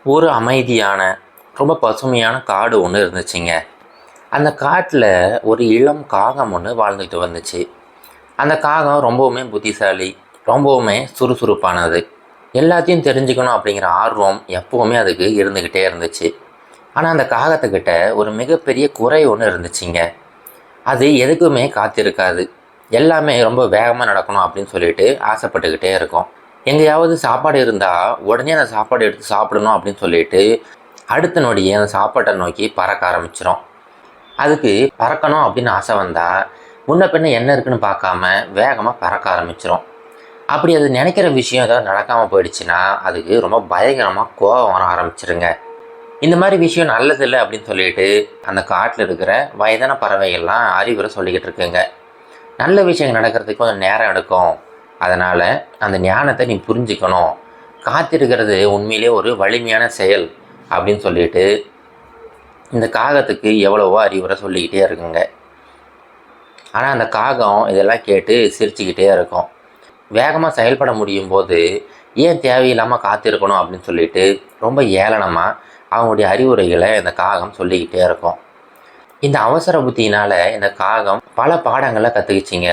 ஒரு அமைதியான, ரொம்ப பசுமையான காடு ஒன்று இருந்துச்சுங்க. அந்த காட்டில் ஒரு இளம் காகம் ஒன்று வாழ்ந்துட்டு வந்துச்சு. அந்த காகம் ரொம்பவுமே புத்திசாலி, ரொம்பவுமே சுறுசுறுப்பானது. எல்லாத்தையும் தெரிஞ்சுக்கணும் அப்படிங்கிற ஆர்வம் எப்போவுமே அதுக்கு இருந்துக்கிட்டே இருந்துச்சு. ஆனால் அந்த காகத்துக்கிட்ட ஒரு மிகப்பெரிய குறை ஒன்று இருந்துச்சுங்க. அது எதுக்குமே காத்திருக்காது. எல்லாமே ரொம்ப வேகமாக நடக்கணும் அப்படின்னு சொல்லிட்டு ஆசைப்பட்டுக்கிட்டே இருக்கும். எங்கேயாவது சாப்பாடு இருந்தால் உடனே அந்த சாப்பாடு எடுத்து சாப்பிடணும் அப்படின்னு சொல்லிட்டு அடுத்த நொடியே அந்த சாப்பாட்டை நோக்கி பறக்க ஆரம்பிச்சிடும். அதுக்கு பறக்கணும் அப்படின்னு ஆசை வந்தால் முன்ன பின்ன என்ன இருக்குன்னு பார்க்காம வேகமாக பறக்க ஆரம்பிச்சிடும். அப்படி அது நினைக்கிற விஷயம் ஏதாவது நடக்காமல் போயிடுச்சுன்னா அதுக்கு ரொம்ப பயங்கரமாக கோபம் வர ஆரம்பிச்சிருங்க. இந்த மாதிரி விஷயம் நல்லதில்லை அப்படின்னு சொல்லிட்டு அந்த காட்டில் இருக்கிற வயதான பறவைகள்லாம் அறிவுரை சொல்லிக்கிட்டு இருக்குங்க. நல்ல விஷயங்கள் நடக்கிறதுக்கு கொஞ்சம் நேரம் எடுக்கும், அதனால் அந்த ஞானத்தை நீ புரிஞ்சுக்கணும், காத்திருக்கிறது உண்மையிலே ஒரு வலிமையான செயல் அப்படின்னு சொல்லிட்டு இந்த காகத்துக்கு எவ்வளவோ அறிவுரை சொல்லிக்கிட்டே இருக்குங்க. ஆனால் அந்த காகம் இதெல்லாம் கேட்டு சிரிச்சுக்கிட்டே இருக்கும். வேகமாக செயல்பட முடியும் போது ஏன் தேவையில்லாமல் காத்திருக்கணும் அப்படின்னு சொல்லிட்டு ரொம்ப ஏளனமாக அவங்களுடைய அறிவுரைகளை இந்த காகம் சொல்லிக்கிட்டே இருக்கும். இந்த அவசர புத்தியினால் இந்த காகம் பல பாடங்களை கற்றுக்கிச்சிங்க.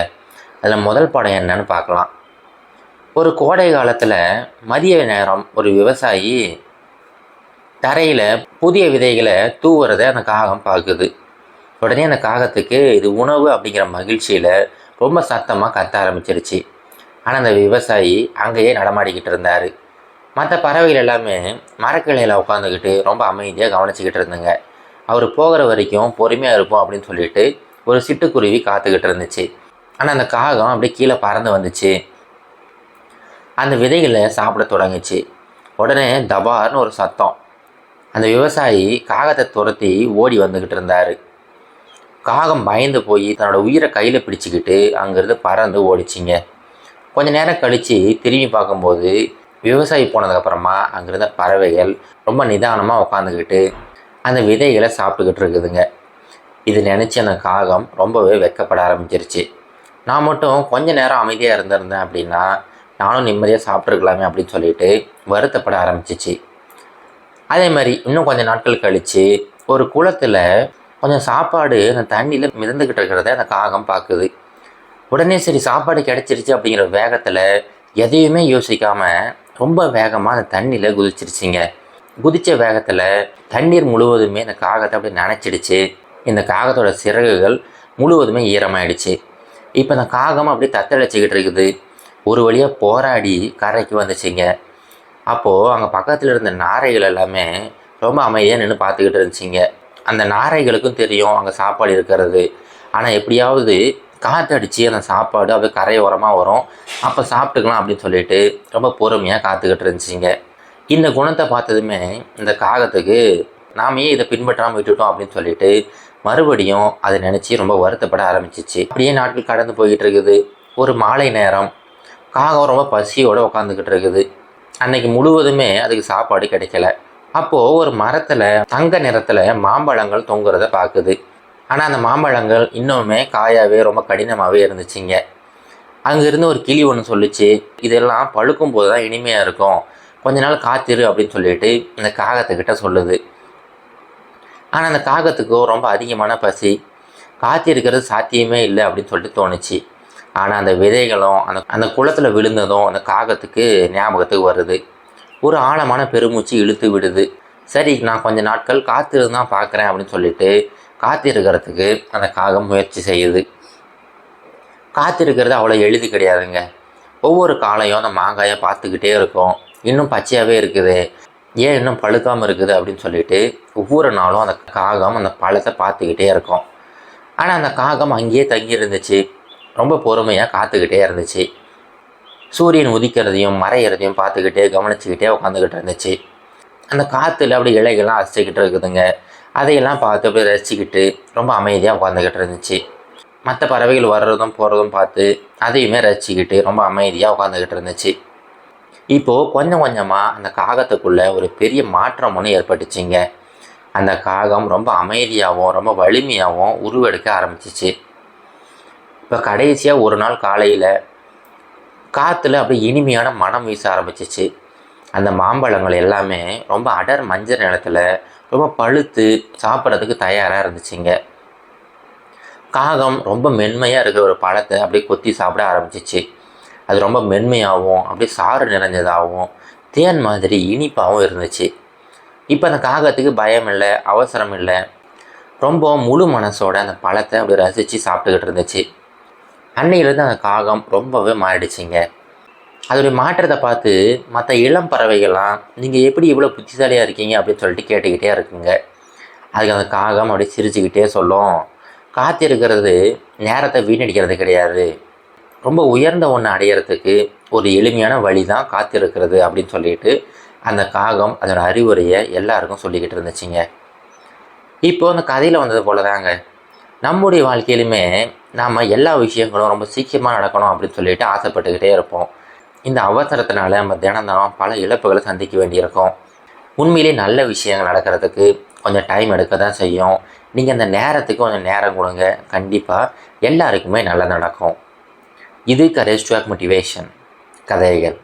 அதில் முதல் பாடம் என்னன்னு பார்க்கலாம். ஒரு கோடை காலத்தில் மதிய நேரம் ஒரு விவசாயி தரையில் புதிய விதைகளை தூவுறதை அந்த காகம் பார்க்குது. உடனே அந்த காகத்துக்கு இது உணவு அப்படிங்கிற மகிழ்ச்சியில் ரொம்ப சத்தமாக கத்த ஆரம்பிச்சிருச்சு. ஆனால் அந்த விவசாயி அங்கேயே நடமாடிக்கிட்டு இருந்தார். மற்ற பறவைகள் எல்லாமே மரக்கிளையில் உட்காந்துக்கிட்டு ரொம்ப அமைதியாக கவனிச்சிக்கிட்டு இருந்துங்க. அவர் போகிற வரைக்கும் பொறுமையாக இருப்போம் அப்படின்னு சொல்லிட்டு ஒரு சிட்டுக்குருவி காத்துக்கிட்டு இருந்துச்சு. ஆனால் அந்த காகம் அப்படியே கீழே பறந்து வந்துச்சு. அந்த விதைகளை சாப்பிட தொடங்குச்சு. உடனே தபார்னு ஒரு சத்தம். அந்த விவசாயி காகத்தை துரத்தி ஓடி வந்துக்கிட்டு இருந்தார். காகம் பயந்து போய் தன்னோட உயிரை கையில் பிடிச்சிக்கிட்டு அங்கேருந்து பறந்து ஓடிச்சிங்க. கொஞ்சம் நேரம் கழித்து திரும்பி பார்க்கும்போது விவசாயி போனதுக்கப்புறமா அங்கேருந்த பறவைகள் ரொம்ப நிதானமாக உட்காந்துக்கிட்டு அந்த விதைகளை சாப்பிட்டுக்கிட்டு இருக்குதுங்க. இது நினச்சி அந்த காகம் ரொம்பவே வெட்கப்பட ஆரம்பிச்சிருச்சு. நான் மட்டும் கொஞ்சம் நேரம் அமைதியாக இருந்திருந்தேன் அப்படின்னா நானும் நிம்மதியாக சாப்பிட்ருக்கலாமே அப்படின்னு சொல்லிட்டு வருத்தப்பட ஆரம்பிச்சிச்சு. அதே மாதிரி இன்னும் கொஞ்சம் நாட்கள் கழித்து ஒரு குளத்தில் கொஞ்சம் சாப்பாடு அந்த தண்ணியில் மிதந்துக்கிட்டு இருக்கிறத அந்த காகம் பார்க்குது. உடனே சரி சாப்பாடு கிடச்சிருச்சு அப்படிங்கிற வேகத்தில் எதையுமே யோசிக்காமல் ரொம்ப வேகமாக அந்த தண்ணியில் குதிச்சிருச்சிங்க. குதித்த வேகத்தில் தண்ணீர் முழுவதுமே இந்த காகத்தை அப்படி நனைச்சிடுச்சு. இந்த காகத்தோட சிறகுகள் முழுவதுமே ஈரமாயிடுச்சு. இப்போ இந்த காகம் அப்படி தத்தளிச்சிக்கிட்டு இருக்குது. ஒரு வழியாக போராடி கரைக்கு வந்துச்சுங்க. அப்போது அங்கே பக்கத்தில் இருந்த நாரைகள் எல்லாமே ரொம்ப அமைதியாக நின்று பார்த்துக்கிட்டு இருந்துச்சிங்க. அந்த நாரைகளுக்கும் தெரியும் அங்கே சாப்பாடு இருக்கிறது. ஆனால் எப்படியாவது காற்றடிச்சு அந்த சாப்பாடு அப்படியே கரையோரமாக வரும், அப்போ சாப்பிட்டுக்கலாம் அப்படின்னு சொல்லிட்டு ரொம்ப பொறுமையாக காத்துக்கிட்டு இருந்துச்சிங்க. இந்த குணத்தை பார்த்ததுமே இந்த காகத்துக்கு நாம ஏன் இதை பின்பற்றாமல் விட்டுட்டோம் அப்படின்னு சொல்லிட்டு மறுபடியும் அதை நினச்சி ரொம்ப வருத்தப்பட ஆரம்பிச்சிச்சு. அப்படியே நாட்கள் கடந்து போய்கிட்டு இருக்குது. ஒரு மாலை நேரம் காகம் ரொம்ப பசியோடு உட்காந்துக்கிட்டு இருக்குது. அன்னைக்கு முழுவதுமே அதுக்கு சாப்பாடு கிடைக்கல. அப்போது ஒரு மரத்தில் தங்க நிறத்தில் மாம்பழங்கள் தொங்குறத பார்க்குது. ஆனால் அந்த மாம்பழங்கள் இன்னுமே காயாகவே ரொம்ப கடினமாகவே இருந்துச்சுங்க. அங்கேருந்து ஒரு கிளி ஒன்று சொல்லிச்சு, இதெல்லாம் பழுக்கும் போது தான் இனிமையாக இருக்கும், கொஞ்ச நாள் காத்திரு அப்படின்னு சொல்லிட்டு இந்த காகத்துக்கிட்ட சொல்லுது. ஆனால் அந்த காகத்துக்கும் ரொம்ப அதிகமான பசி, காத்திருக்கிறது சாத்தியமே இல்லை அப்படின்னு சொல்லிட்டு தோணுச்சு. ஆனால் அந்த விதைகளும் அந்த குளத்தில் விழுந்ததும் அந்த காகத்துக்கு ஞாபகத்துக்கு வருது. ஒரு ஆழமான பெருமூச்சு இழுத்து விடுது. சரி நான் கொஞ்ச நாட்கள் காத்திருந்து தான் பார்க்குறேன் அப்படின்னு சொல்லிட்டு காத்திருக்கிறதுக்கு அந்த காகம் முயற்சி செய்யுது. காத்திருக்கிறது அவ்வளோ எளிது கிடையாதுங்க. ஒவ்வொரு காலையும் அந்த மாங்காயை பார்த்துக்கிட்டே இருக்கும். இன்னும் பச்சையாகவே இருக்குது, ஏன் இன்னும் பழுக்காமல் இருக்குது அப்படின்னு சொல்லிட்டு ஒவ்வொரு நாளும் அந்த காகம் அந்த பழத்தை பார்த்துக்கிட்டே இருக்கும். ஆனால் அந்த காகம் அங்கேயே தங்கி இருந்துச்சு. ரொம்ப பொறுமையாக காத்துக்கிட்டே இருந்துச்சு. சூரியன் உதிக்கிறதையும் மறையிறதையும் பார்த்துக்கிட்டே கவனிச்சுக்கிட்டே உட்காந்துக்கிட்டு இருந்துச்சு. அந்த காற்றுல அப்படி இலைகள்லாம் அசைச்சிக்கிட்டு இருக்குதுங்க. அதையெல்லாம் பார்த்து அப்படி ரசிச்சுக்கிட்டு ரொம்ப அமைதியாக உட்காந்துக்கிட்டு இருந்துச்சு. மற்ற பறவைகள் வர்றதும் போகிறதும் பார்த்து அதையுமே ரசிச்சுக்கிட்டு ரொம்ப அமைதியாக உட்காந்துக்கிட்டு இருந்துச்சு. இப்போது கொஞ்சம் கொஞ்சமாக அந்த காகத்துக்குள்ளே ஒரு பெரிய மாற்றம் ஒன்று ஏற்பட்டுச்சுங்க. அந்த காகம் ரொம்ப அமைதியாகவும் ரொம்ப வலிமையாகவும் உருவெடுக்க ஆரம்பிச்சிச்சு. இப்போ கடைசியாக ஒரு நாள் காலையில் காற்றுல அப்படியே இனிமையான மனம் வீச ஆரம்பிச்சிச்சு. அந்த மாம்பழங்கள் எல்லாமே ரொம்ப அடர் மஞ்சள் நிறத்தில் ரொம்ப பழுத்து சாப்பிட்றதுக்கு தயாராக இருந்துச்சுங்க. காகம் ரொம்ப மென்மையாக இருக்கிற ஒரு பழத்தை அப்படியே கொத்தி சாப்பிட ஆரம்பிச்சிச்சு. அது ரொம்ப மென்மையாகவும் அப்படியே சாறு நிறைஞ்சதாகவும் தேன் மாதிரி இனிப்பாகவும் இருந்துச்சு. இப்போ அந்த காகத்துக்கு பயம் இல்லை, அவசரம் இல்லை, ரொம்ப முழு மனசோட அந்த பழத்தை அப்படி ரசித்து சாப்பிட்டுக்கிட்டு இருந்துச்சு. அன்னையிலேருந்து அந்த காகம் ரொம்பவே மாறிடுச்சிங்க. அதோடைய மாற்றத்தை பார்த்து மற்ற இளம் பறவைகள்லாம் நீங்கள் எப்படி இவ்வளோ புத்திசாலியாக இருக்கீங்க அப்படின்னு சொல்லிட்டு கேட்டுக்கிட்டே இருக்குங்க. அதுக்கு அந்த காகம் அப்படியே சிரிச்சுக்கிட்டே சொல்லும், காத்திருக்கிறது நேரத்தை வீணடிக்கிறது கிடையாது, ரொம்ப உயர்ந்த ஒன்று அடையிறதுக்கு ஒரு எளிமையான வழி தான் காத்திருக்கிறது அப்படின்னு சொல்லிட்டு அந்த காகம் அதோட அறிவுரையை எல்லாருக்கும் சொல்லிக்கிட்டு இருந்துச்சுங்க. இப்போது அந்த கதையில் வந்தது போல தாங்க நம்முடைய வாழ்க்கையிலுமே நாம் எல்லா விஷயங்களும் ரொம்ப சீக்கிரமாக நடக்கணும் அப்படின்னு சொல்லிட்டு ஆசைப்பட்டுக்கிட்டே இருப்போம். இந்த அவசரத்தினால நம்ம தினம் பல இழப்புகளை சந்திக்க வேண்டியிருக்கும். உண்மையிலே நல்ல விஷயங்கள் நடக்கிறதுக்கு கொஞ்சம் டைம் எடுக்க தான் செய்யும். நீங்கள் அந்த நேரத்துக்கு கொஞ்சம் நேரம் கொடுங்க, கண்டிப்பாக எல்லாருக்குமே நல்லா நடக்கும். இது கரேஜ் டு மோட்டிவேஷன் கதைகள்.